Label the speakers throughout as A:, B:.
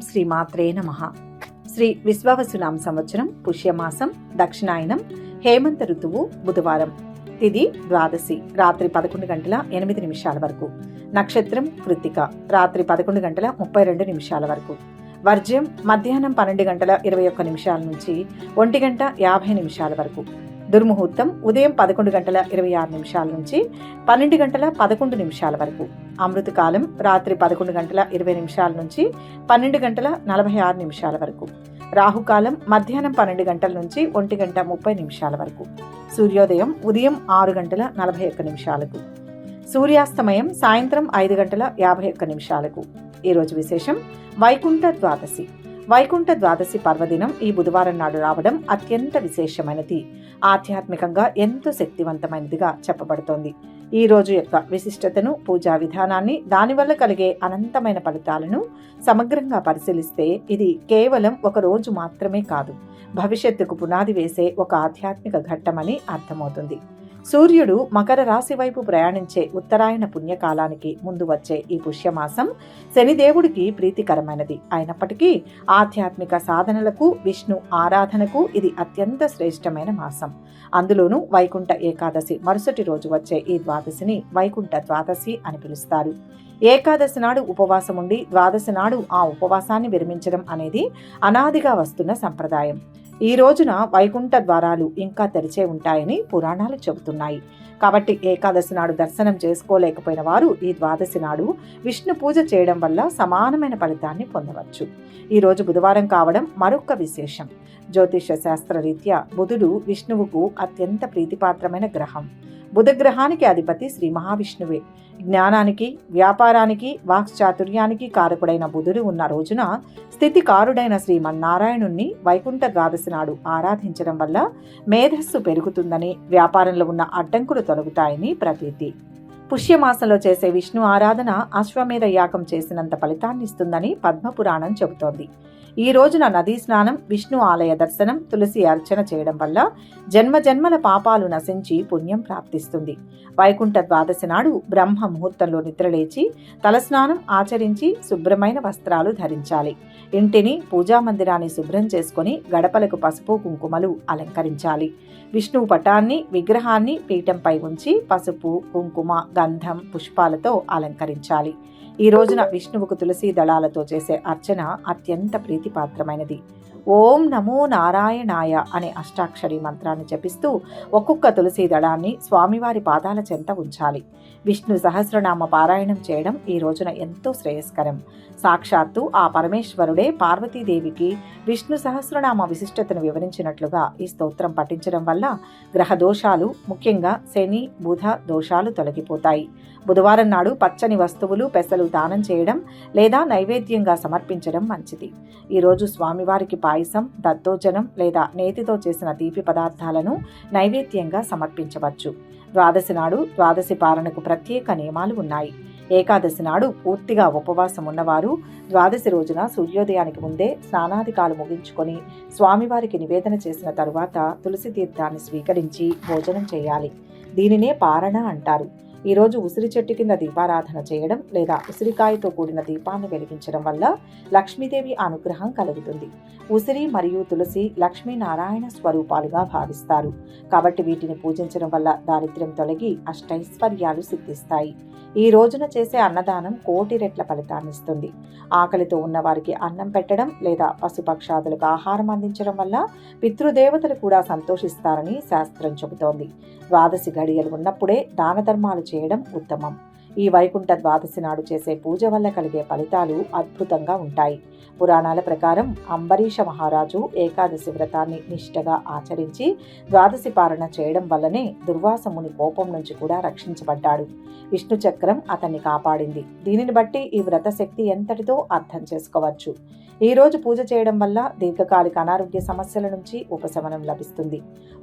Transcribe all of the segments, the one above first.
A: శ్రీ మాత్రే నమః. శ్రీ విశ్వావసునామ సంవత్సరం పుష్యమాసం దక్షిణాయనం హేమంత ఋతువు బుధవారం. తిథి ద్వాదశి రాత్రి 11:08 వరకు. నక్షత్రం కృత్తిక రాత్రి 11:32 వరకు. వర్జ్యం మధ్యాహ్నం 12:21 నుంచి 1:50 వరకు. దుర్ముహూర్తం ఉదయం 11:26 నుంచి 12:11 వరకు. అమృతకాలం రాత్రి 11:20 నుంచి 12:46 వరకు. రాహుకాలం మధ్యాహ్నం 12 గంటల నుంచి 1:30 వరకు. సూర్యోదయం ఉదయం 6:41. సూర్యాస్తమయం సాయంత్రం 5:51. ఈరోజు విశేషం వైకుంఠ ద్వాదశి. వైకుంఠ ద్వాదశి పర్వదినం ఈ బుధవారం నాడు రావడం అత్యంత విశేషమైనది, ఆధ్యాత్మికంగా ఎంతో శక్తివంతమైనదిగా చెప్పబడుతోంది. ఈ రోజు యొక్క విశిష్టతను, పూజా విధానాన్ని, దానివల్ల కలిగే అనంతమైన ఫలితాలను సమగ్రంగా పరిశీలిస్తే ఇది కేవలం ఒక రోజు మాత్రమే కాదు, భవిష్యత్తుకు పునాది వేసే ఒక ఆధ్యాత్మిక ఘట్టమని అర్థమవుతుంది. సూర్యుడు మకర రాశి వైపు ప్రయాణించే ఉత్తరాయణ పుణ్యకాలానికి ముందు వచ్చే ఈ పుష్యమాసం శనిదేవుడికి ప్రీతికరమైనది అయినప్పటికీ ఆధ్యాత్మిక సాధనలకు, విష్ణు ఆరాధనకు ఇది అత్యంత శ్రేష్టమైన మాసం. అందులోనూ వైకుంఠ ఏకాదశి మరుసటి రోజు వచ్చే ఈ ద్వాదశిని వైకుంఠ ద్వాదశి అని పిలుస్తారు. ఏకాదశి నాడు ఉపవాసం ఉండి ద్వాదశి నాడు ఆ ఉపవాసాన్ని విరమించడం అనేది అనాదిగా వస్తున్న సంప్రదాయం. ఈ రోజున వైకుంఠ ద్వారాలు ఇంకా తెరిచే ఉంటాయని పురాణాలు చెబుతున్నాయి. కాబట్టి ఏకాదశి నాడు దర్శనం చేసుకోలేకపోయిన వారు ఈ ద్వాదశి నాడు విష్ణు పూజ చేయడం వల్ల సమానమైన ఫలితాన్ని పొందవచ్చు. ఈ రోజు బుధవారం కావడం మరొక విశేషం. జ్యోతిష శాస్త్ర రీత్యా బుధుడు విష్ణువుకు అత్యంత ప్రీతిపాత్రమైన గ్రహం. బుధ గ్రహానికి అధిపతి శ్రీ మహావిష్ణువే. జ్ఞానానికి, వ్యాపారానికి, వాక్చాతుర్యానికి కారకుడైన బుధుడు ఉన్న రోజున స్థితికారుడైన శ్రీమన్నారాయణుణ్ణి వైకుంఠ ద్వాదశి నాడు ఆరాధించడం వల్ల మేధస్సు పెరుగుతుందని, వ్యాపారంలో ఉన్న అడ్డంకులు తొలగుతాయని ప్రతీతి. పుష్యమాసంలో చేసే విష్ణు ఆరాధన అశ్వమేధ యాగం చేసినంత ఫలితాన్ని ఇస్తుందని పద్మపురాణం చెబుతోంది. ఈ రోజున నదీ స్నానం, విష్ణు ఆలయ దర్శనం, తులసి అర్చన చేయడం వల్ల జన్మజన్మల పాపాలు నశించి పుణ్యం ప్రాప్తిస్తుంది. వైకుంఠ ద్వాదశి నాడు బ్రహ్మ ముహూర్తంలో నిద్రలేచి తలస్నానం ఆచరించి శుభ్రమైన వస్త్రాలు ధరించాలి. ఇంటిని, పూజా మందిరాన్ని శుభ్రం చేసుకుని గడపలకు పసుపు కుంకుమలు అలంకరించాలి. విష్ణువు పటాన్ని, విగ్రహాన్ని పీఠంపై ఉంచి పసుపు, కుంకుమ, గంధం, పుష్పాలతో అలంకరించాలి. ఈ రోజున విష్ణువుకు తులసి దళాలతో చేసే అర్చన అత్యంత ప్రీతిపాత్రమైనది. ఓం నమో నారాయణాయ అనే అష్టాక్షరి మంత్రాన్ని జపిస్తూ ఒక్కొక్క తులసి దళాన్ని స్వామివారి పాదాల చెంత ఉంచాలి. విష్ణు సహస్రనామ పారాయణం చేయడం ఈ రోజున ఎంతో శ్రేయస్కరం. సాక్షాత్తు ఆ పరమేశ్వరుడే పార్వతీదేవికి విష్ణు సహస్రనామ విశిష్టతను వివరించినట్లుగా ఈ స్తోత్రం పఠించడం వల్ల గ్రహ దోషాలు, ముఖ్యంగా శని, బుధ దోషాలు తొలగిపోతాయి. బుధవారం నాడు పచ్చని వస్తువులు, పెసలు దానం చేయడం లేదా నైవేద్యంగా సమర్పించడం మంచిది. ఈరోజు స్వామివారికి పాయసం, దద్దోజనం లేదా నేతితో చేసిన తీపి పదార్థాలను నైవేద్యంగా సమర్పించవచ్చు. ద్వాదశి నాడు ద్వాదశి పాలనకు ప్రత్యేక నియమాలు ఉన్నాయి. ఏకాదశి నాడు పూర్తిగా ఉపవాసం ఉన్నవారు ద్వాదశి రోజున సూర్యోదయానికి ముందే స్నానాధికాలు ముగించుకొని స్వామివారికి నివేదన చేసిన తరువాత తులసి తీర్థాన్ని స్వీకరించి భోజనం చేయాలి. దీనినే పారణ అంటారు. ఈరోజు ఉసిరి చెట్టు కింద దీపారాధన చేయడం లేదా ఉసిరికాయతో కూడిన దీపాన్ని వెలిగించడం వల్ల లక్ష్మీదేవి అనుగ్రహం కలుగుతుంది. ఉసిరి మరియు తులసి లక్ష్మీనారాయణ స్వరూపాలుగా భావిస్తారు. కాబట్టి వీటిని పూజించడం వల్ల దారిద్ర్యం తొలగి అష్టైశ్వర్యాలు సిద్ధిస్తాయి. ఈ రోజున చేసే అన్నదానం కోటి రెట్ల ఫలితాన్నిస్తుంది. ఆకలితో ఉన్నవారికి అన్నం పెట్టడం లేదా పశుపక్షాదులకు ఆహారం అందించడం వల్ల పితృదేవతలు కూడా సంతోషిస్తారని శాస్త్రం చెబుతోంది. ద్వాదశి ఘడియలు ఉన్నప్పుడే దాన ధర్మాలు చేయడం ఉత్తమం. ఈ వైకుంఠ ద్వాదశి నాడు చేసే పూజ వల్ల కలిగే ఫలితాలు అద్భుతంగా ఉంటాయి. పురాణాల ప్రకారం అంబరీష మహారాజు ఏకాదశి వ్రతాన్ని నిష్ఠగా ఆచరించి ద్వాదశి పాలన చేయడం వల్లనే దుర్వాసముని కోపం నుంచి కూడా రక్షించబడ్డాడు. విష్ణు చక్రం అతన్ని కాపాడింది. దీనిని బట్టి ఈ వ్రత శక్తి ఎంతటితో అర్థం చేసుకోవచ్చు. ఈ రోజు పూజ చేయడం వల్ల దీర్ఘకాలిక అనారోగ్య సమస్యల నుంచి ఉపశమనం లభిస్తుంది.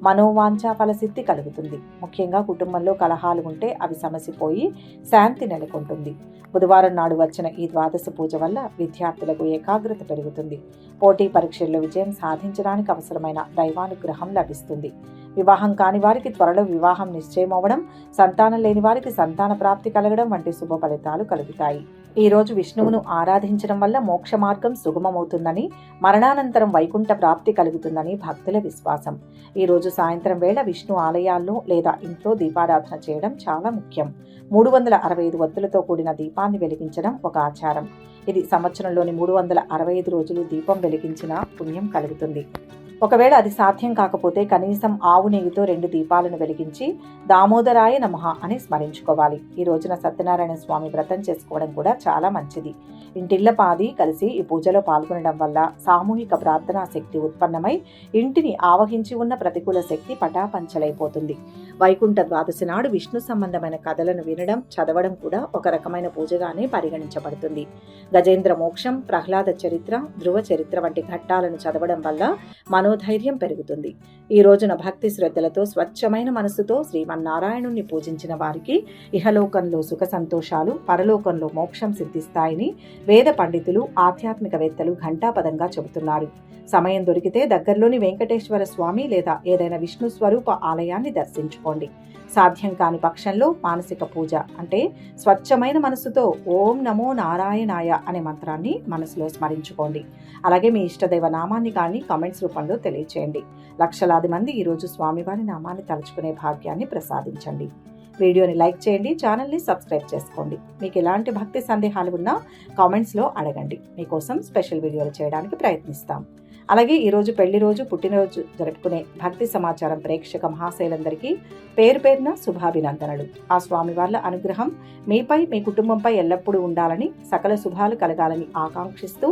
A: మనోవాంఛా ఫలసిద్ధి కలుగుతుంది. ముఖ్యంగా కుటుంబంలో కలహాలు ఉంటే అవి సమసిపోయి శాంతి నెలకొంటుంది. బుధవారం నాడు వచ్చిన ఈ ద్వాదశి పూజ వల్ల విద్యార్థులకు ఏకాగ్రత పెరుగుతుంది. పోటీ పరీక్షల్లో విజయం సాధించడానికి అవసరమైన దైవానుగ్రహం లభిస్తుంది. వివాహం కాని వారికి త్వరలో వివాహం నిశ్చయం అవ్వడం, సంతానం లేని వారికి సంతాన ప్రాప్తి కలగడం వంటి శుభ ఫలితాలు కలుగుతాయి. ఈ రోజు విష్ణువును ఆరాధించడం వల్ల మోక్ష మార్గం సుగమమవుతుందని, మరణానంతరం వైకుంఠ ప్రాప్తి కలుగుతుందని భక్తుల విశ్వాసం. ఈ రోజు సాయంత్రం వేళ విష్ణు ఆలయాల్లో లేదా ఇంట్లో దీపారాధన చేయడం చాలా ముఖ్యం. 365 ఒత్తులతో కూడిన దీపాన్ని వెలిగించడం ఒక ఆచారం. ఇది సంవత్సరంలోని 365 రోజులు దీపం వెలిగించిన పుణ్యం కలుగుతుంది. ఒకవేళ అది సాధ్యం కాకపోతే కనీసం ఆవు నెయ్యితో 2 దీపాలను వెలిగించి దామోదరాయ నమః అని స్మరించుకోవాలి. ఈ రోజున సత్యనారాయణ స్వామి వ్రతం చేసుకోవడం కూడా చాలా మంచిది. ఇంటిళ్లపాది కలిసి ఈ పూజలో పాల్గొనడం వల్ల సామూహిక ప్రార్థనా శక్తి ఉత్పన్నమై ఇంటిని ఆవహించి ఉన్న ప్రతికూల శక్తి పటాపంచలైపోతుంది. వైకుంఠ ద్వాదశి నాడు విష్ణు సంబంధమైన కథలను వినడం, చదవడం కూడా ఒక రకమైన పూజగానే పరిగణించబడుతుంది. గజేంద్ర మోక్షం, ప్రహ్లాద చరిత్ర, ధ్రువ చరిత్ర వంటి ఘట్టాలను చదవడం వల్ల మనోధైర్యం పెరుగుతుంది. ఈ రోజున భక్తి శ్రద్ధలతో స్వచ్ఛమైన మనసుతో శ్రీమన్నారాయణుణ్ణి పూజించిన వారికి ఇహలోకంలో సుఖ సంతోషాలు, పరలోకంలో మోక్షం సిద్ధిస్తాయని వేద పండితులు, ఆధ్యాత్మికవేత్తలు ఘంటాపదంగా చెబుతున్నారు. సమయం దొరికితే దగ్గరలోని వెంకటేశ్వర స్వామి లేదా ఏదైనా విష్ణు స్వరూప ఆలయాన్ని దర్శించుకోండి. సాధ్యం కాని పక్షంలో మానసిక పూజ అంటే స్వచ్ఛమైన మనసుతో ఓం నమో నారాయణాయ అనే మంత్రాన్ని మనసులో స్మరించుకోండి. అలాగే మీ ఇష్టదైవ నామాన్ని కానీ కామెంట్స్ రూపంలో తెలియచేయండి. లక్షలాది మంది ఈరోజు స్వామివారి నామాన్ని తలుచుకునే భాగ్యాన్ని ప్రసాదించండి. వీడియోని లైక్ చేయండి, ఛానల్ని సబ్స్క్రైబ్ చేసుకోండి. మీకు ఎలాంటి భక్తి సందేహాలు ఉన్నా కామెంట్స్లో అడగండి. మీకోసం స్పెషల్ వీడియోలు చేయడానికి ప్రయత్నిస్తాం. అలాగే ఈరోజు పెళ్లి రోజు, పుట్టినరోజు జరుపుకునే భక్తి సమాచారం ప్రేక్షక మహాశైలందరికీ పేరు పేరున శుభాభినందనలు. ఆ స్వామి వాళ్ళ అనుగ్రహం మీపై, మీ కుటుంబంపై ఎల్లప్పుడూ ఉండాలని, సకల శుభాలు కలగాలని ఆకాంక్షిస్తూ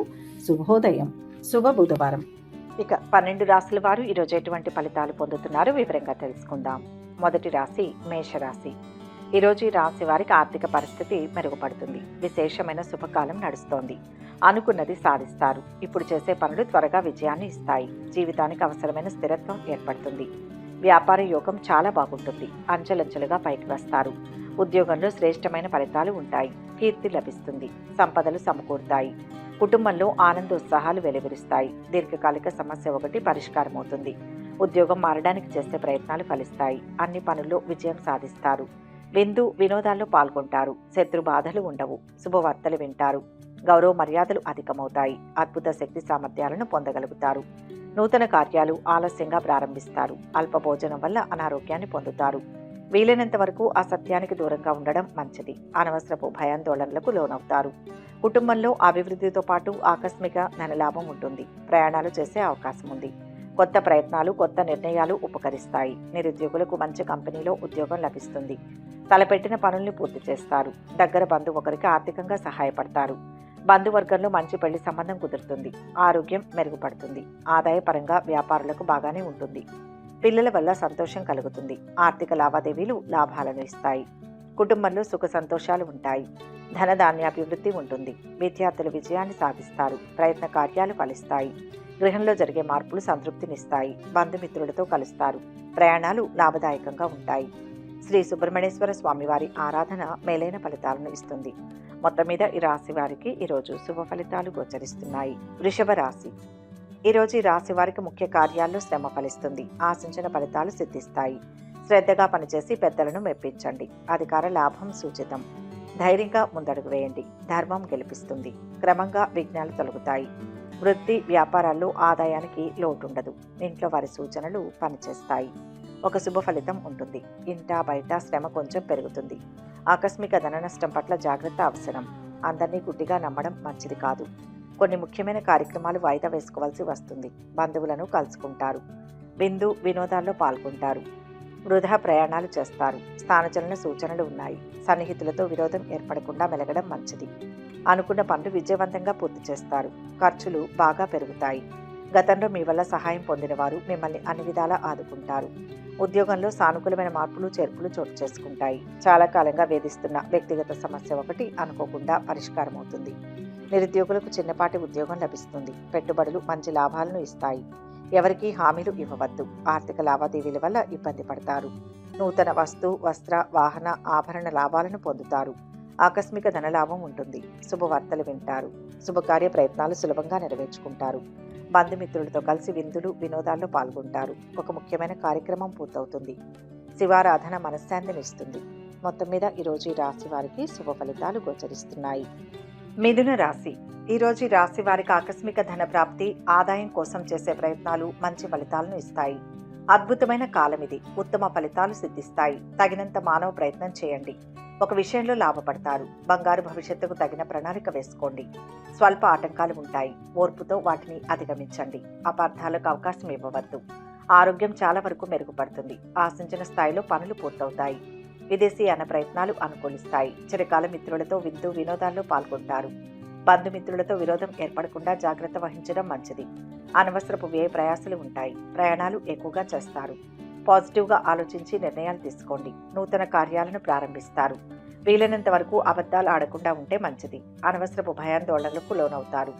A: శుభోదయం. శుభ బుధవారం. ఇక 12 రాశుల వారు ఈరోజు ఎటువంటి ఫలితాలు పొందుతున్నారో వివరంగా తెలుసుకుందాం. మొదటి రాశి మేషరాశి. ఈరోజు ఈ రాశి వారికి ఆర్థిక పరిస్థితి మెరుగుపడుతుంది. విశేషమైన శుభకాలం నడుస్తోంది. అనుకున్నది సాధిస్తారు. ఇప్పుడు చేసే పనులు త్వరగా విజయాన్ని ఇస్తాయి. జీవితానికి అవసరమైన స్థిరత్వం ఏర్పడుతుంది. వ్యాపార యోగం చాలా బాగుంటుంది. అంచెలంచెలుగా పైకి వస్తారు. ఉద్యోగంలో శ్రేష్టమైన ఫలితాలు ఉంటాయి. కీర్తి లభిస్తుంది. సంపదలు సమకూరుతాయి. కుటుంబంలో ఆనందోత్సాహాలు వెలువరిస్తాయి. దీర్ఘకాలిక సమస్య ఒకటి పరిష్కారమవుతుంది. ఉద్యోగం మారడానికి చేసే ప్రయత్నాలు ఫలిస్తాయి. అన్ని పనుల్లో విజయం సాధిస్తారు. వినోదాల్లో పాల్గొంటారు. శత్రు బాధలు ఉండవు. శుభవార్తలు వింటారు. గౌరవ మర్యాదలు అధికమవుతాయి. అద్భుత శక్తి సామర్థ్యాలను పొందగలుగుతారు. నూతన కార్యాలు ఆలస్యంగా ప్రారంభిస్తారు. అల్ప భోజనం వల్ల అనారోగ్యాన్ని పొందుతారు. వీలైనంత వరకు అసత్యానికి దూరంగా ఉండడం మంచిది. అనవసరపు భయాందోళనలకు లోనవుతారు. కుటుంబంలో అభివృద్ధితో పాటు ఆకస్మిక ధనలాభం ఉంటుంది. ప్రయాణాలు చేసే అవకాశం ఉంది. కొత్త ప్రయత్నాలు, కొత్త నిర్ణయాలు ఉపకరిస్తాయి. నిరుద్యోగులకు మంచి కంపెనీలో ఉద్యోగం లభిస్తుంది. తలపెట్టిన పనుల్ని పూర్తి చేస్తారు. దగ్గర బంధువు ఒకరికి ఆర్థికంగా సహాయపడతారు. బంధువర్గంలో మంచి పెళ్లి సంబంధం కుదురుతుంది. ఆరోగ్యం మెరుగుపడుతుంది. ఆదాయపరంగా వ్యాపారులకు బాగానే ఉంటుంది. పిల్లల వల్ల సంతోషం కలుగుతుంది. ఆర్థిక లావాదేవీలు లాభాలను ఇస్తాయి. కుటుంబంలో సుఖ సంతోషాలు ఉంటాయి. ధనధాన్యాభివృద్ధి ఉంటుంది. విద్యార్థులు విజయాన్ని సాధిస్తారు. ప్రయత్న కార్యాలు ఫలిస్తాయి. గృహంలో జరిగే మార్పులు సంతృప్తినిస్తాయి. బంధుమిత్రులతో కలుస్తారు. ప్రయాణాలు లాభదాయకంగా ఉంటాయి. శ్రీ సుబ్రహ్మణ్యేశ్వర స్వామివారి ఆరాధన మేలైన ఫలితాలను ఇస్తుంది. మొత్తం మీద ఈ రాశి వారికి ఈరోజు శుభ ఫలితాలు గోచరిస్తున్నాయి. వృషభ రాశి. ఈరోజు ఈ రాశి వారికి ముఖ్య కార్యాల్లో శ్రమ ఫలిస్తుంది. ఆశించిన ఫలితాలు సిద్ధిస్తాయి. శ్రద్ధగా పనిచేసి పెద్దలను మెప్పించండి. అధికార లాభం సూచితం. ధైర్యంగా ముందడుగు వేయండి. ధర్మం గెలిపిస్తుంది. క్రమంగా విఘ్నాలు తొలగుతాయి. వృత్తి వ్యాపారాల్లో ఆదాయానికి లోటుండదు. ఇంట్లో వారి సూచనలు పనిచేస్తాయి. ఒక శుభ ఫలితం ఉంటుంది. ఇంటా బయట శ్రమ కొంచెం పెరుగుతుంది. ఆకస్మిక ధన నష్టం పట్ల జాగ్రత్త అవసరం. అందరినీ గుడ్డిగా నమ్మడం మంచిది కాదు. కొన్ని ముఖ్యమైన కార్యక్రమాలు వాయిదా వేసుకోవాల్సి వస్తుంది. బంధువులను కలుసుకుంటారు. వినోదాల్లో పాల్గొంటారు. వృధా ప్రయాణాలు చేస్తారు. స్థానచలన సూచనలు ఉన్నాయి. సన్నిహితులతో విరోధం ఏర్పడకుండా మెలగడం మంచిది. అనుకున్న పనులు విజయవంతంగా పూర్తి చేస్తారు. ఖర్చులు బాగా పెరుగుతాయి. గతంలో మీ వల్ల సహాయం పొందిన వారు మిమ్మల్ని అన్ని విధాలా ఆదుకుంటారు. ఉద్యోగంలో సానుకూలమైన మార్పులు చేర్పులు చోటు చేసుకుంటాయి. చాలా కాలంగా వేధిస్తున్న వ్యక్తిగత సమస్య ఒకటి అనుకోకుండా పరిష్కారం అవుతుంది. నిరుద్యోగులకు చిన్నపాటి ఉద్యోగం లభిస్తుంది. పెట్టుబడులు మంచి లాభాలను ఇస్తాయి. ఎవరికీ హామీలు ఇవ్వవద్దు. ఆర్థిక లావాదేవీల వల్ల ఇబ్బంది పడతారు. నూతన వస్తు, వస్త్ర, వాహన, ఆభరణ లాభాలను పొందుతారు. ఆకస్మిక ధనలాభం ఉంటుంది. శుభవార్తలు వింటారు. శుభకార్య ప్రయత్నాలు సులభంగా నెరవేర్చుకుంటారు. బంధుమిత్రులతో కలిసి విందులు వినోదాల్లో పాల్గొంటారు. ఒక ముఖ్యమైన కార్యక్రమం పూర్తవుతుంది. శివారాధన మనశ్శాంతినిస్తుంది. మొత్తం మీద ఈరోజు ఈ రాశి వారికి శుభ ఫలితాలు గోచరిస్తున్నాయి. మిథున రాశి. ఈరోజు ఈ రాశి వారికి ఆకస్మిక ధన ప్రాప్తి, ఆదాయం కోసం చేసే ప్రయత్నాలు మంచి ఫలితాలను ఇస్తాయి. అద్భుతమైన కాలం ఇది. ఉత్తమ ఫలితాలు సిద్ధిస్తాయి. తగినంత మానవ ప్రయత్నం చేయండి. ఒక విషయంలో లాభపడతారు. బంగారు భవిష్యత్తుకు తగిన ప్రణాళిక వేసుకోండి. స్వల్ప ఆటంకాలు ఉంటాయి. ఓర్పుతో వాటిని అధిగమించండి. అపార్థాలకు అవకాశం ఇవ్వవద్దు. ఆరోగ్యం చాలా వరకు మెరుగుపడుతుంది. ఆశించిన స్థాయిలో పనులు పూర్తవుతాయి. విదేశీయాన ప్రయత్నాలు అనుకూలిస్తాయి. చిరకాల మిత్రులతో విందు వినోదాల్లో పాల్గొంటారు. బంధుమిత్రులతో విరోధం ఏర్పడకుండా జాగ్రత్త వహించడం మంచిది. అనవసరపు వ్యయ ప్రయాసాలు ఉంటాయి. ప్రయాణాలు ఎక్కువగా చేస్తారు. పాజిటివ్గా ఆలోచించి నిర్ణయాలు తీసుకోండి. నూతన కార్యాలను ప్రారంభిస్తారు. వీలైనంత వరకు అబద్ధాలు ఆడకుండా ఉంటే మంచిది. అనవసరపు భయాందోళనలకు లోనవుతారు.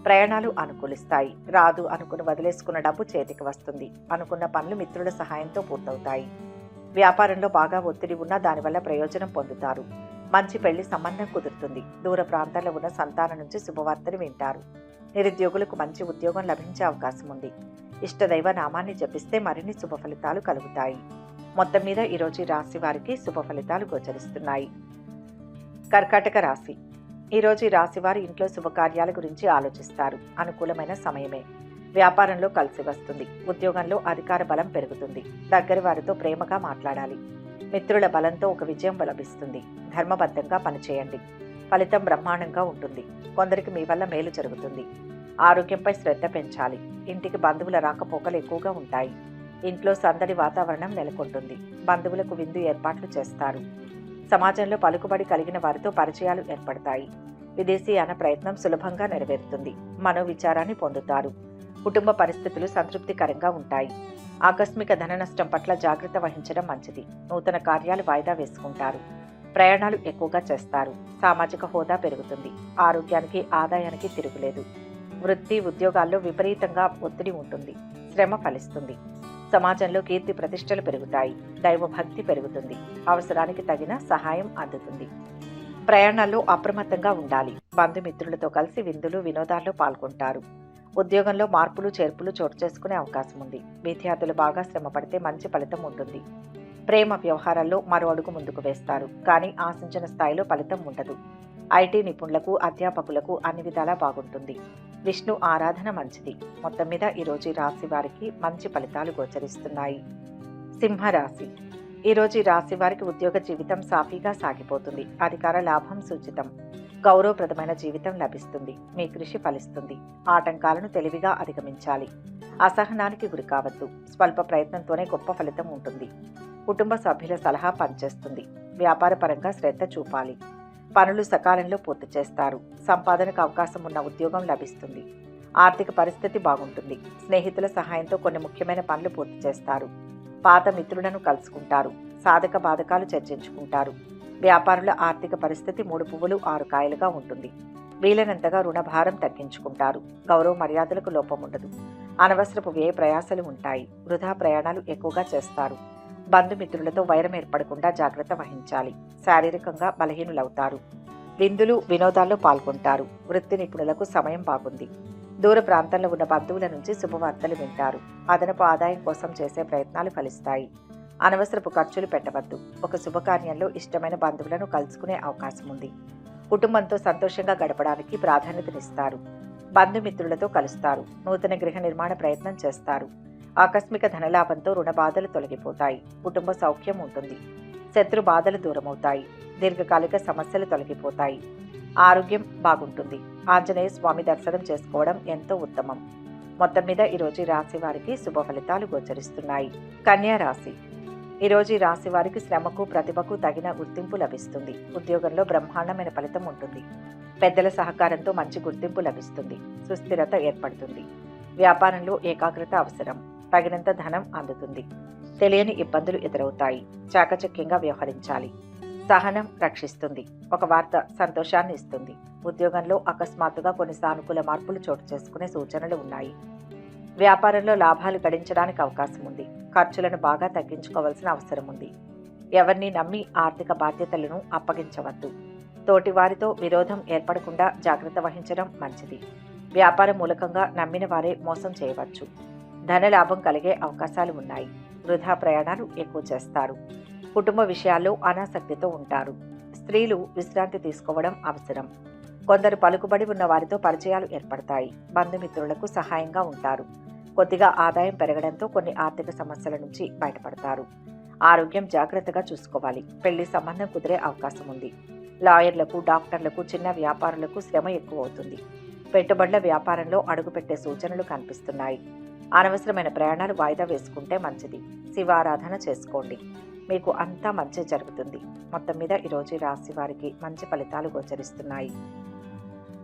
A: ప్రయాణాలు అనుకూలిస్తాయి. రాదు అనుకుని వదిలేసుకున్న డబ్బు చేతికి వస్తుంది. అనుకున్న పనులు మిత్రుల సహాయంతో పూర్తవుతాయి. వ్యాపారంలో బాగా ఒత్తిడి ఉన్నా దానివల్ల ప్రయోజనం పొందుతారు. మంచి పెళ్లి సంబంధం కుదురుతుంది. దూర ప్రాంతాల్లో ఉన్న సంతానం నుంచి శుభవార్తలు వింటారు. నిరుద్యోగులకు మంచి ఉద్యోగం లభించే అవకాశం ఉంది. ఇష్టదైవ నామాన్ని జపిస్తే మరిన్ని శుభ ఫలితాలు కలుగుతాయి. మొత్తం మీద ఈరోజు రాశి వారికి శుభ ఫలితాలు గోచరిస్తున్నాయి. కర్కాటక రాశి. ఈరోజు ఈ రాశి వారి ఇంట్లో శుభకార్యాల గురించి ఆలోచిస్తారు. అనుకూలమైన సమయమే. వ్యాపారంలో కలిసి వస్తుంది. ఉద్యోగంలో అధికార బలం పెరుగుతుంది. దగ్గర వారితో ప్రేమగా మాట్లాడాలి. మిత్రుల బలంతో ఒక విజయం లభిస్తుంది. ధర్మబద్ధంగా పనిచేయండి. ఫలితం బ్రహ్మాండంగా ఉంటుంది. కొందరికి మీ వల్ల మేలు జరుగుతుంది. ఆరోగ్యంపై శ్రద్ధ పెంచాలి. ఇంటికి బంధువుల రాకపోకలు ఎక్కువగా ఉంటాయి. ఇంట్లో సందడి వాతావరణం నెలకొంటుంది. బంధువులకు విందు ఏర్పాట్లు చేస్తారు. సమాజంలో పలుకుబడి కలిగిన వారితో పరిచయాలు ఏర్పడతాయి. విదేశీయాన ప్రయత్నం సులభంగా నెరవేరుతుంది. మనోవిచారాన్ని పొందుతారు. కుటుంబ పరిస్థితులు సంతృప్తికరంగా ఉంటాయి. ఆకస్మిక ధన నష్టం పట్ల జాగ్రత్త వహించడం మంచిది. నూతన కార్యాలు వాయిదా వేసుకుంటారు. ప్రయాణాలు ఎక్కువగా చేస్తారు. సామాజిక హోదా పెరుగుతుంది. ఆరోగ్యానికి ఆదాయానికి తిరుగులేదు. వృత్తి ఉద్యోగాల్లో విపరీతంగా ఒత్తిడి ఉంటుంది. శ్రమ ఫలిస్తుంది. సమాజంలో కీర్తి ప్రతిష్టలు పెరుగుతాయి. దైవభక్తి పెరుగుతుంది. అవసరానికి తగిన సహాయం అందుతుంది. ప్రయాణాల్లో అప్రమత్తంగా ఉండాలి. బంధుమిత్రులతో కలిసి విందులు వినోదాల్లో పాల్గొంటారు. ఉద్యోగంలో మార్పులు చేర్పులు చోటు చేసుకునే అవకాశం ఉంది. విద్యార్థులు బాగా శ్రమ పడితే మంచి ఫలితం ఉంటుంది. ప్రేమ వ్యవహారాల్లో మరో అడుగు ముందుకు వేస్తారు. కానీ ఆశించిన స్థాయిలో ఫలితం ఉండదు. ఐటీ నిపుణులకు అధ్యాపకులకు అన్ని విధాలా బాగుంటుంది. విష్ణు ఆరాధన మంచిది. మొత్తం మీద ఈరోజు రాశి వారికి మంచి ఫలితాలు గోచరిస్తున్నాయి. సింహరాశి. ఈరోజు ఈ రాశి వారికి ఉద్యోగ జీవితం సాఫీగా సాగిపోతుంది. అధికార లాభం సూచితం. గౌరవప్రదమైన జీవితం లభిస్తుంది. మీ కృషి ఫలిస్తుంది. ఆటంకాలను తెలివిగా అధిగమించాలి. అసహనానికి గురి కావద్దు. స్వల్ప ప్రయత్నంతోనే గొప్ప ఫలితం ఉంటుంది. కుటుంబ సభ్యుల సలహా పనిచేస్తుంది. వ్యాపారపరంగా శ్రద్ధ చూపాలి. పనులు సకాలంలో పూర్తి చేస్తారు. సంపాదనకు అవకాశం ఉన్న ఉద్యోగం లభిస్తుంది. ఆర్థిక పరిస్థితి బాగుంటుంది. స్నేహితుల సహాయంతో కొన్ని ముఖ్యమైన పనులు పూర్తి చేస్తారు. పాత మిత్రులను కలుసుకుంటారు. సాధక బాధకాలు చర్చించుకుంటారు. వ్యాపారుల ఆర్థిక పరిస్థితి 3 పువ్వులు 6 కాయలుగా ఉంటుంది. వీలైనంతగా రుణభారం తగ్గించుకుంటారు. గౌరవ మర్యాదలకు లోపం ఉండదు. అనవసరపు వ్యయ ప్రయాసాలు ఉంటాయి. వృధా ప్రయాణాలు ఎక్కువగా చేస్తారు. బంధుమిత్రులతో వైరం ఏర్పడకుండా జాగ్రత్త వహించాలి. శారీరకంగా బలహీనులవుతారు. విందులు వినోదాల్లో పాల్గొంటారు. వృత్తి నిపుణులకు సమయం బాగుంది. దూర ప్రాంతంలో ఉన్న బంధువుల నుంచి శుభవార్తలు వింటారు. అదనపు ఆదాయం కోసం చేసే ప్రయత్నాలు ఫలిస్తాయి. అనవసరపు ఖర్చులు పెట్టవద్దు. ఒక శుభకార్యంలో ఇష్టమైన బంధువులను కలుసుకునే అవకాశం ఉంది. కుటుంబంతో సంతోషంగా గడపడానికి ప్రాధాన్యతనిస్తారు. బంధుమిత్రులతో కలుస్తారు. నూతన గృహ నిర్మాణ ప్రయత్నం చేస్తారు. ఆకస్మిక ధనలాభంతో రుణ బాధలు తొలగిపోతాయి. కుటుంబ సౌఖ్యం ఉంటుంది. శత్రు బాధలు దూరమవుతాయి. దీర్ఘకాలిక సమస్యలు తొలగిపోతాయి. ఆరోగ్యం బాగుంటుంది. ఆంజనేయ స్వామి దర్శనం చేసుకోవడం ఎంతో ఉత్తమం. మొత్తం మీద ఈరోజు రాశి వారికి శుభ ఫలితాలు గోచరిస్తున్నాయి. కన్యా రాశి. ఈరోజు ఈ రాశి వారికి శ్రమకు ప్రతిభకు తగిన గుర్తింపు లభిస్తుంది. ఉద్యోగంలో బ్రహ్మాండమైన ఫలితం ఉంటుంది. పెద్దల సహకారంతో మంచి గుర్తింపు లభిస్తుంది. సుస్థిరత ఏర్పడుతుంది. వ్యాపారంలో ఏకాగ్రత అవసరం. తగినంత ధనం అందుతుంది. తెలియని ఇబ్బందులు ఎదురవుతాయి. చాకచక్యంగా వ్యవహరించాలి. సహనం రక్షిస్తుంది. ఒక వార్త సంతోషాన్ని ఇస్తుంది. ఉద్యోగంలో అకస్మాత్తుగా కొన్ని సానుకూల మార్పులు చోటు చేసుకునే సూచనలు ఉన్నాయి. వ్యాపారంలో లాభాలు గడించడానికి అవకాశం ఉంది. ఖర్చులను బాగా తగ్గించుకోవాల్సిన అవసరం ఉంది. ఎవరిని నమ్మి ఆర్థిక బాధ్యతలను అప్పగించవద్దు. తోటి వారితో విరోధం ఏర్పడకుండా జాగ్రత్త వహించడం మంచిది. వ్యాపార మూలకంగా నమ్మిన వారే మోసం చేయవచ్చు. ధనలాభం కలిగే అవకాశాలు ఉన్నాయి. వృధా ప్రయాణాలు ఎక్కువ చేస్తారు. కుటుంబ విషయాల్లో అనాసక్తితో ఉంటారు. స్త్రీలు విశ్రాంతి తీసుకోవడం అవసరం. కొందరు పలుకుబడి ఉన్న వారితో పరిచయాలు ఏర్పడతాయి. బంధుమిత్రులకు సహాయంగా ఉంటారు. కొద్దిగా ఆదాయం పెరగడంతో కొన్ని ఆర్థిక సమస్యల నుంచి బయటపడతారు. ఆరోగ్యం జాగ్రత్తగా చూసుకోవాలి. పెళ్లి సంబంధం కుదిరే అవకాశం ఉంది. లాయర్లకు, డాక్టర్లకు, చిన్న వ్యాపారులకు శ్రమ ఎక్కువ అవుతుంది. పెట్టుబడుల వ్యాపారంలో అడుగుపెట్టే సూచనలు కనిపిస్తున్నాయి. అనవసరమైన ప్రయాణాలు వాయిదా వేసుకుంటే మంచిది. శివారాధన చేసుకోండి. మీకు అంతా మంచి జరుగుతుంది. మొత్తం మీద ఈరోజు ఈ రాశి వారికి మంచి ఫలితాలు గోచరిస్తున్నాయి.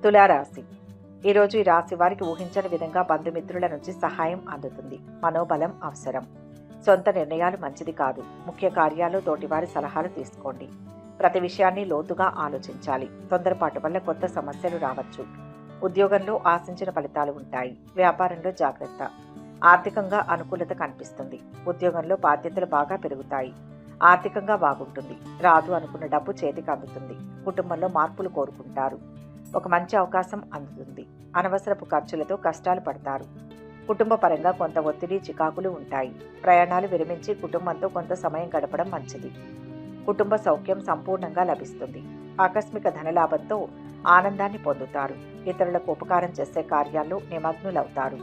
A: తులారాశి. ఈరోజు ఈ రాశి వారికి ఊహించని విధంగా బంధుమిత్రుల నుంచి సహాయం అందుతుంది. మనోబలం అవసరం. సొంత నిర్ణయాలు మంచిది కాదు. ముఖ్య కార్యాల్లో తోటివారి సలహాలు తీసుకోండి. ప్రతి విషయాన్ని లోతుగా ఆలోచించాలి. తొందరపాటు వల్ల కొత్త సమస్యలు రావచ్చు. ఉద్యోగంలో ఆశించిన ఫలితాలు ఉంటాయి. వ్యాపారంలో జాగ్రత్త. ఆర్థికంగా అనుకూలత కనిపిస్తుంది. ఉద్యోగంలో బాధ్యతలు బాగా పెరుగుతాయి. ఆర్థికంగా బాగుంటుంది. రాదు అనుకున్న డబ్బు చేతికి అందుతుంది. కుటుంబంలో మార్పులు కోరుకుంటారు. ఒక మంచి అవకాశం అందుతుంది. అనవసరపు ఖర్చులతో కష్టాలు పడతారు. కుటుంబ పరంగా కొంత ఒత్తిడి, చికాకులు ఉంటాయి. ప్రయాణాలు విరమించి కుటుంబంతో కొంత సమయం గడపడం మంచిది. కుటుంబ సౌఖ్యం సంపూర్ణంగా లభిస్తుంది. ఆకస్మిక ధనలాభంతో ఆనందాన్ని పొందుతారు. ఇతరులకు ఉపకారం చేసే కార్యాల్లో నిమగ్నులవుతారు.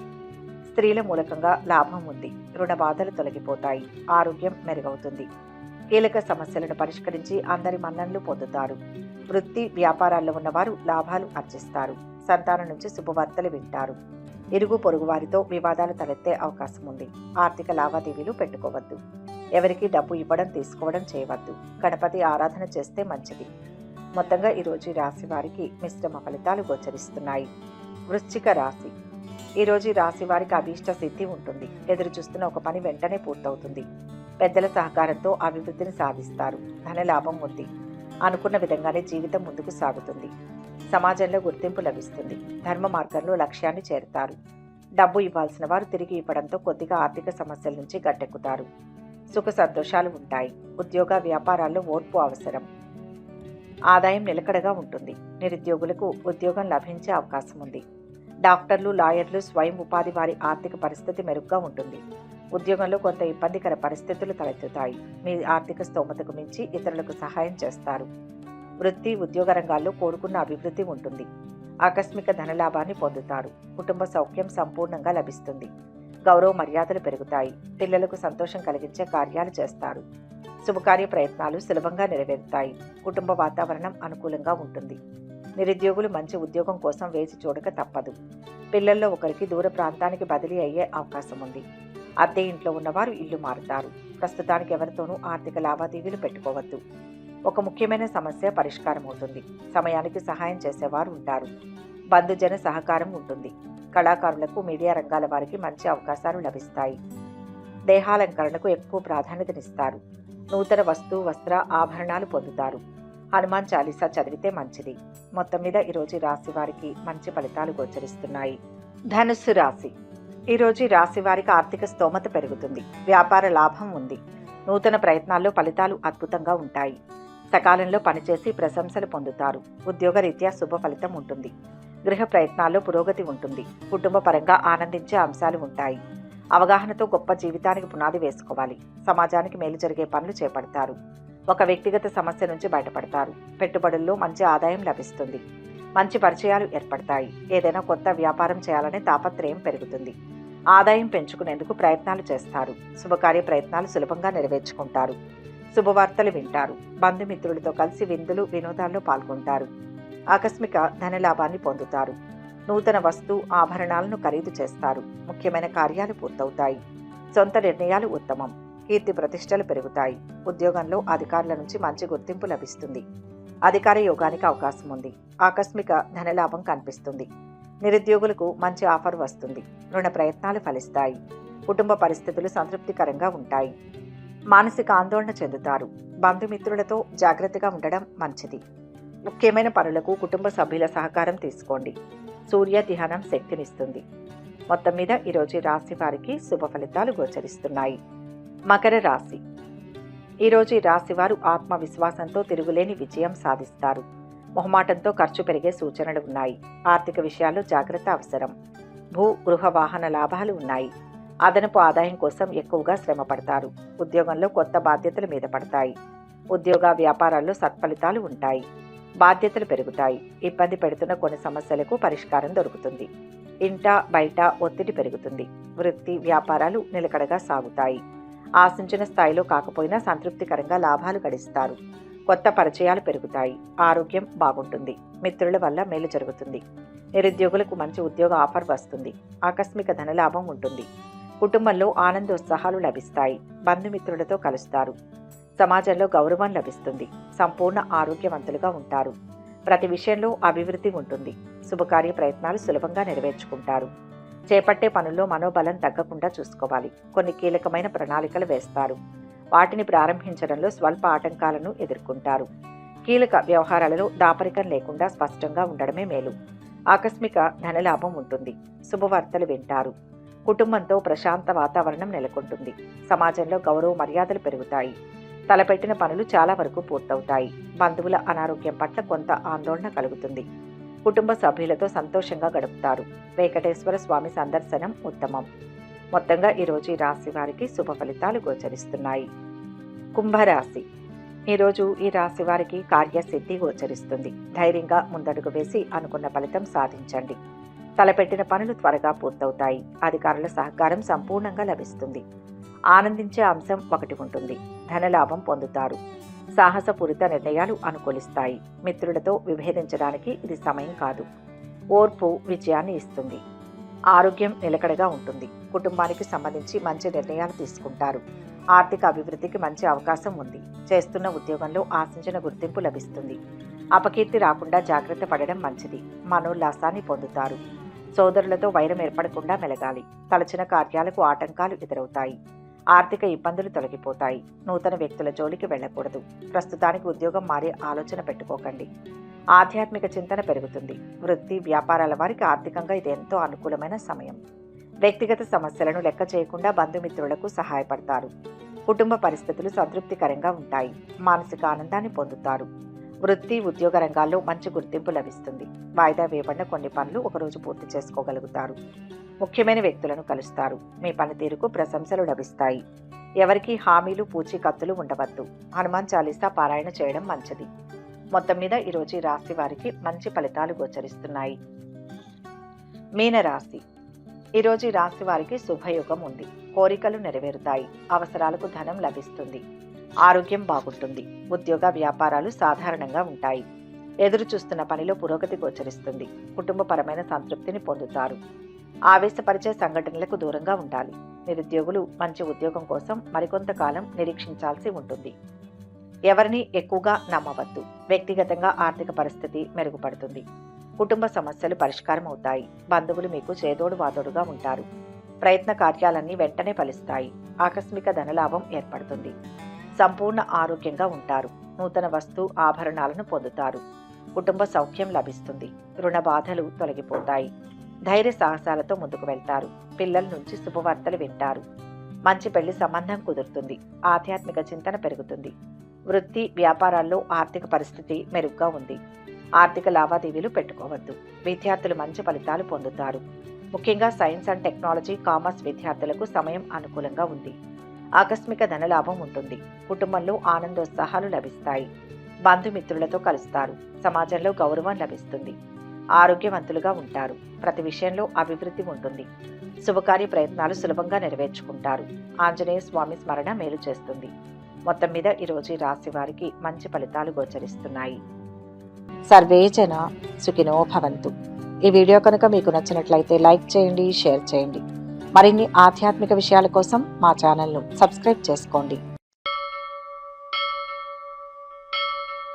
A: స్త్రీల మూలకంగా లాభం ఉంది. రుణ బాధలు తొలగిపోతాయి. ఆరోగ్యం మెరుగవుతుంది. కీలక సమస్యలను పరిష్కరించి అందరి మన్ననలు పొందుతారు. వృత్తి, వ్యాపారాల్లో ఉన్నవారు లాభాలు ఆర్జిస్తారు. సంతానం నుంచి శుభవార్తలు వింటారు. ఇరుగు పొరుగు వారితో వివాదాలు తలెత్తే అవకాశం ఉంది. ఆర్థిక లావాదేవీలు పెట్టుకోవద్దు. ఎవరికి డబ్బు ఇవ్వడం, తీసుకోవడం చేయవద్దు. గణపతి ఆరాధన చేస్తే మంచిది. మొత్తంగా ఈరోజు ఈ రాశి వారికి మిశ్రమ ఫలితాలు గోచరిస్తున్నాయి. వృశ్చిక రాశి. ఈరోజు ఈ రాశి వారికి అభీష్ట సిద్ధి ఉంటుంది. ఎదురు చూస్తున్న ఒక పని వెంటనే పూర్తవుతుంది. పెద్దల సహకారంతో అభివృద్ధిని సాధిస్తారు. ధనలాభం ఉంది. అనుకున్న విధంగానే జీవితం ముందుకు సాగుతుంది. సమాజంలో గుర్తింపు లభిస్తుంది. ధర్మ మార్గంలో లక్ష్యాన్ని చేరుతారు. డబ్బు ఇవ్వాల్సిన వారు తిరిగి ఇవ్వడంతో కొద్దిగా ఆర్థిక సమస్యల నుంచి గట్టెక్కుతారు. సుఖ సంతోషాలు ఉంటాయి. ఉద్యోగ వ్యాపారాల్లో ఓర్పు అవసరం. ఆదాయం నిలకడగా ఉంటుంది. నిరుద్యోగులకు ఉద్యోగం లభించే అవకాశం ఉంది. డాక్టర్లు, లాయర్లు, స్వయం ఉపాధి వారి ఆర్థిక పరిస్థితి మెరుగ్గా ఉంటుంది. ఉద్యోగంలో కొంత ఇబ్బందికర పరిస్థితులు తలెత్తుతాయి. మీ ఆర్థిక స్తోమతకు మించి ఇతరులకు సహాయం చేస్తారు. వృత్తి, ఉద్యోగ రంగాల్లో కోరుకున్న అభివృద్ధి ఉంటుంది. ఆకస్మిక ధనలాభాన్ని పొందుతారు. కుటుంబ సౌఖ్యం సంపూర్ణంగా లభిస్తుంది. గౌరవ మర్యాదలు పెరుగుతాయి. పిల్లలకు సంతోషం కలిగించే కార్యాలు చేస్తారు. శుభకార్య ప్రయత్నాలు సులభంగా నెరవేరుతాయి. కుటుంబ వాతావరణం అనుకూలంగా ఉంటుంది. నిరుద్యోగులు మంచి ఉద్యోగం కోసం వేచి చూడక తప్పదు. పిల్లల్లో ఒకరికి దూర ప్రాంతానికి బదిలీ అయ్యే అవకాశం ఉంది. అద్దె ఇంట్లో ఉన్నవారు ఇల్లు మారుతారు. ప్రస్తుతానికి ఎవరితోనూ ఆర్థిక లావాదేవీలు పెట్టుకోవద్దు. ఒక ముఖ్యమైన సమస్య పరిష్కారం అవుతుంది. సమయానికి సహాయం చేసేవారు ఉంటారు. బంధుజన సహకారం ఉంటుంది. కళాకారులకు, మీడియా రంగాల వారికి మంచి అవకాశాలు లభిస్తాయి. దేహాలంకరణకు ఎక్కువ ప్రాధాన్యతనిస్తారు. నూతన వస్తు, వస్త్ర, ఆభరణాలు పొందుతారు. హనుమాన్ చాలీసా చదివితే మంచిది. మొత్తం మీద ఈరోజు రాశి వారికి మంచి ఫలితాలు గోచరిస్తున్నాయి. ధనుస్సు రాశి. ఈరోజు రాశి వారికి ఆర్థిక స్తోమత పెరుగుతుంది. వ్యాపార లాభం ఉంది. నూతన ప్రయత్నాల్లో ఫలితాలు అద్భుతంగా ఉంటాయి. సకాలంలో పనిచేసి ప్రశంసలు పొందుతారు. ఉద్యోగరీత్యా శుభ ఫలితం ఉంటుంది. గృహ ప్రయత్నాల్లో పురోగతి ఉంటుంది. కుటుంబ పరంగా ఆనందించే అంశాలు ఉంటాయి. అవగాహనతో గొప్ప జీవితానికి పునాది వేసుకోవాలి. సమాజానికి మేలు జరిగే పనులు చేపడతారు. ఒక వ్యక్తిగత సమస్య నుంచి బయటపడతారు. పెట్టుబడుల్లో మంచి ఆదాయం లభిస్తుంది. మంచి పరిచయాలు ఏర్పడతాయి. ఏదైనా కొత్త వ్యాపారం చేయాలనే తాపత్రయం పెరుగుతుంది. ఆదాయం పెంచుకునేందుకు ప్రయత్నాలు చేస్తారు. శుభకార్య ప్రయత్నాలు సులభంగా నెరవేర్చుకుంటారు. శుభవార్తలు వింటారు. బంధుమిత్రులతో కలిసి విందులు, వినోదాల్లో పాల్గొంటారు. ఆకస్మిక ధనలాభాన్ని పొందుతారు. నూతన వస్తు, ఆభరణాలను ఖరీదు చేస్తారు. ముఖ్యమైన కార్యాలు పూర్తవుతాయి. సొంత నిర్ణయాలు ఉత్తమం. కీర్తి ప్రతిష్టలు పెరుగుతాయి. ఉద్యోగంలో అధికారుల నుంచి మంచి గుర్తింపు లభిస్తుంది. అధికార యోగానికి అవకాశం ఉంది. ఆకస్మిక ధనలాభం కనిపిస్తుంది. నిరుద్యోగులకు మంచి ఆఫర్ వస్తుంది. రుణ ప్రయత్నాలు ఫలిస్తాయి. కుటుంబ పరిస్థితులు సంతృప్తికరంగా ఉంటాయి. మానసిక ఆందోళన చెందుతారు. బంధుమిత్రులతో జాగ్రత్తగా ఉండడం మంచిది. ముఖ్యమైన పనులకు కుటుంబ సభ్యుల సహకారం తీసుకోండి. సూర్య ధ్యానం శక్తినిస్తుంది. మొత్తం మీద ఈరోజు రాశి వారికి శుభ ఫలితాలు గోచరిస్తున్నాయి. మకర రాశి. ఈరోజు రాశి వారు ఆత్మవిశ్వాసంతో తిరుగులేని విజయం సాధిస్తారు. మొహమాటంతో ఖర్చు పెరిగే సూచనలు ఉన్నాయి. ఆర్థిక విషయాల్లో జాగ్రత్త అవసరం. భూ గృహ వాహన లాభాలు ఉన్నాయి. అదనపు ఆదాయం కోసం ఎక్కువగా శ్రమ పడతారు. ఉద్యోగంలో కొత్త బాధ్యతలు మీద పడతాయి. ఉద్యోగ వ్యాపారాల్లో సత్ఫలితాలు ఉంటాయి. బాధ్యతలు పెరుగుతాయి. ఇబ్బంది పెడుతున్న కొన్ని సమస్యలకు పరిష్కారం దొరుకుతుంది. ఇంట బయట ఒత్తిడి పెరుగుతుంది. వృత్తి వ్యాపారాలు నిలకడగా సాగుతాయి. ఆశించిన స్థాయిలో కాకపోయినా సంతృప్తికరంగా లాభాలు గడిస్తారు. కొత్త పరిచయాలు పెరుగుతాయి. ఆరోగ్యం బాగుంటుంది. మిత్రుల వల్ల మేలు జరుగుతుంది. నిరుద్యోగులకు మంచి ఉద్యోగ ఆఫర్ వస్తుంది. ఆకస్మిక ధనలాభం ఉంటుంది. కుటుంబంలో ఆనందోత్సాహాలు లభిస్తాయి. బంధుమిత్రులతో కలుస్తారు. సమాజంలో గౌరవం లభిస్తుంది. సంపూర్ణ ఆరోగ్యవంతులుగా ఉంటారు. ప్రతి విషయంలో అభివృద్ధి ఉంటుంది. శుభకార్య ప్రయత్నాలు సులభంగా నెరవేర్చుకుంటారు. చేపట్టే పనుల్లో మనోబలం తగ్గకుండా చూసుకోవాలి. కొన్ని కీలకమైన ప్రణాళికలు వేస్తారు. వాటిని ప్రారంభించడంలో స్వల్ప ఆటంకాలను ఎదుర్కొంటారు. కీలక వ్యవహారాలలో దాపరికం లేకుండా స్పష్టంగా ఉండడమే మేలు. ఆకస్మిక ధనలాభం ఉంటుంది. శుభవార్తలు వింటారు. కుటుంబంతో ప్రశాంత వాతావరణం నెలకొంటుంది. సమాజంలో గౌరవ మర్యాదలు పెరుగుతాయి. తలపెట్టిన పనులు చాలా వరకు పూర్తవుతాయి. బంధువుల అనారోగ్యం పట్ల కొంత ఆందోళన కలుగుతుంది. కుటుంబ సభ్యులతో సంతోషంగా గడుపుతారు. వెంకటేశ్వర స్వామి సందర్శనం ఉత్తమం. మొత్తంగా ఈరోజు ఈ రాశి వారికి శుభ ఫలితాలు గోచరిస్తున్నాయి. కుంభరాశి. ఈరోజు ఈ రాశి వారికి కార్యసిద్ధి గోచరిస్తుంది. ధైర్యంగా ముందడుగు వేసి అనుకున్న ఫలితం సాధించండి. తలపెట్టిన పనులు త్వరగా పూర్తవుతాయి. అధికారుల సహకారం సంపూర్ణంగా లభిస్తుంది. ఆనందించే అంశం ఒకటి ఉంటుంది. ధనలాభం పొందుతారు. సాహసపూరిత నిర్ణయాలు అనుకూలిస్తాయి. మిత్రులతో విభేదించడానికి ఇది సమయం కాదు. ఓర్పు విజయాన్ని ఇస్తుంది. ఆరోగ్యం నిలకడగా ఉంటుంది. కుటుంబానికి సంబంధించి మంచి నిర్ణయాలు తీసుకుంటారు. ఆర్థిక అభివృద్ధికి మంచి అవకాశం ఉంది. చేస్తున్న ఉద్యోగంలో ఆశించిన గుర్తింపు లభిస్తుంది. అపకీర్తి రాకుండా జాగ్రత్త పడడం మంచిది. మనోల్లాసాన్ని పొందుతారు. సోదరులతో వైరం ఏర్పడకుండా మెలగాలి. తలచిన కార్యాలకు ఆటంకాలు ఎదురవుతాయి. ఆర్థిక ఇబ్బందులు తొలగిపోతాయి. నూతన వ్యక్తుల జోలికి వెళ్ళకూడదు. ప్రస్తుతానికి ఉద్యోగం మారే ఆలోచన పెట్టుకోకండి. ఆధ్యాత్మిక చింతన పెరుగుతుంది. వృత్తి వ్యాపారాల వారికి ఆర్థికంగా ఇది ఎంతో అనుకూలమైన సమయం. వ్యక్తిగత సమస్యలను లెక్క చేయకుండా బంధుమిత్రులకు సహాయపడతారు. కుటుంబ పరిస్థితులు సంతృప్తికరంగా ఉంటాయి. మానసిక ఆనందాన్ని పొందుతారు. వృత్తి ఉద్యోగ రంగాల్లో మంచి గుర్తింపు లభిస్తుంది. వాయిదా వేయబడిన కొన్ని పనులు ఒకరోజు పూర్తి చేసుకోగలుగుతారు. ముఖ్యమైన వ్యక్తులను కలుస్తారు. మీ పనితీరుకు ప్రశంసలు లభిస్తాయి. ఎవరికీ హామీలు పూచీకత్తులు ఉండవద్దు. హనుమాన్ చాలీసా పారాయణ చేయడం మంచిది. మొత్తం మీద ఈరోజు ఈ రాశి వారికి మంచి ఫలితాలు గోచరిస్తున్నాయి. మీనరాశి. ఈరోజు ఈ రాశి వారికి శుభయోగం ఉంది. కోరికలు నెరవేరుతాయి. అవసరాలకు ధనం లభిస్తుంది. ఆరోగ్యం బాగుంటుంది. ఉద్యోగ వ్యాపారాలు సాధారణంగా ఉంటాయి. ఎదురు చూస్తున్న పనిలో పురోగతి గోచరిస్తుంది. కుటుంబపరమైన సంతృప్తిని పొందుతారు. ఆవేశపరిచే సంఘటనలకు దూరంగా ఉండాలి. నిరుద్యోగులు మంచి ఉద్యోగం కోసం మరికొంతకాలం నిరీక్షించాల్సి ఉంటుంది. ఎవరిని ఎక్కువగా నమ్మవద్దు. వ్యక్తిగతంగా ఆర్థిక పరిస్థితి మెరుగుపడుతుంది. కుటుంబ సమస్యలు పరిష్కారం అవుతాయి. బంధువులు మీకు చేదోడు వాదోడుగా ఉంటారు. ప్రయత్న కార్యాలన్నీ వెంటనే ఫలిస్తాయి. ఆకస్మిక ధనలాభం ఏర్పడుతుంది. సంపూర్ణ ఆరోగ్యంగా ఉంటారు. నూతన వస్తు ఆభరణాలను పొందుతారు. కుటుంబ సౌఖ్యం లభిస్తుంది. రుణ బాధలు తొలగిపోతాయి. ధైర్య సాహసాలతో ముందుకు వెళ్తారు. పిల్లల నుంచి శుభవార్తలు వింటారు. మంచి పెళ్లి సంబంధం కుదురుతుంది. ఆధ్యాత్మిక చింతన పెరుగుతుంది. వృత్తి వ్యాపారాల్లో ఆర్థిక పరిస్థితి మెరుగ్గా ఉంది. ఆర్థిక లావాదేవీలు పెట్టుకోవద్దు. విద్యార్థులు మంచి ఫలితాలు పొందుతారు. ముఖ్యంగా సైన్స్ అండ్ టెక్నాలజీ కామర్స్ విద్యార్థులకు సమయం అనుకూలంగా ఉంది. ఆకస్మిక ధనలాభం ఉంటుంది. కుటుంబంలో ఆనందోత్సాహాలు లభిస్తాయి. బంధుమిత్రులతో కలుస్తారు. సమాజంలో గౌరవం లభిస్తుంది. ఆరోగ్యవంతులుగా ఉంటారు. ప్రతి విషయంలో అభివృద్ధి ఉంటుంది. శుభకార్య ప్రయత్నాలు సులభంగా నెరవేర్చుకుంటారు. ఆంజనేయ స్వామి స్మరణ మేలు చేస్తుంది. మొత్తం మీద ఈరోజు రాశి వారికి మంచి ఫలితాలు గోచరిస్తున్నాయి. సర్వే జన సుఖినో భవంతు. ఈ వీడియో కనుక మీకు నచ్చినట్లయితే లైక్ చేయండి, షేర్ చేయండి. మరిన్ని ఆధ్యాత్మిక విషయాల కోసం మా ఛానల్ను సబ్స్క్రైబ్ చేసుకోండి.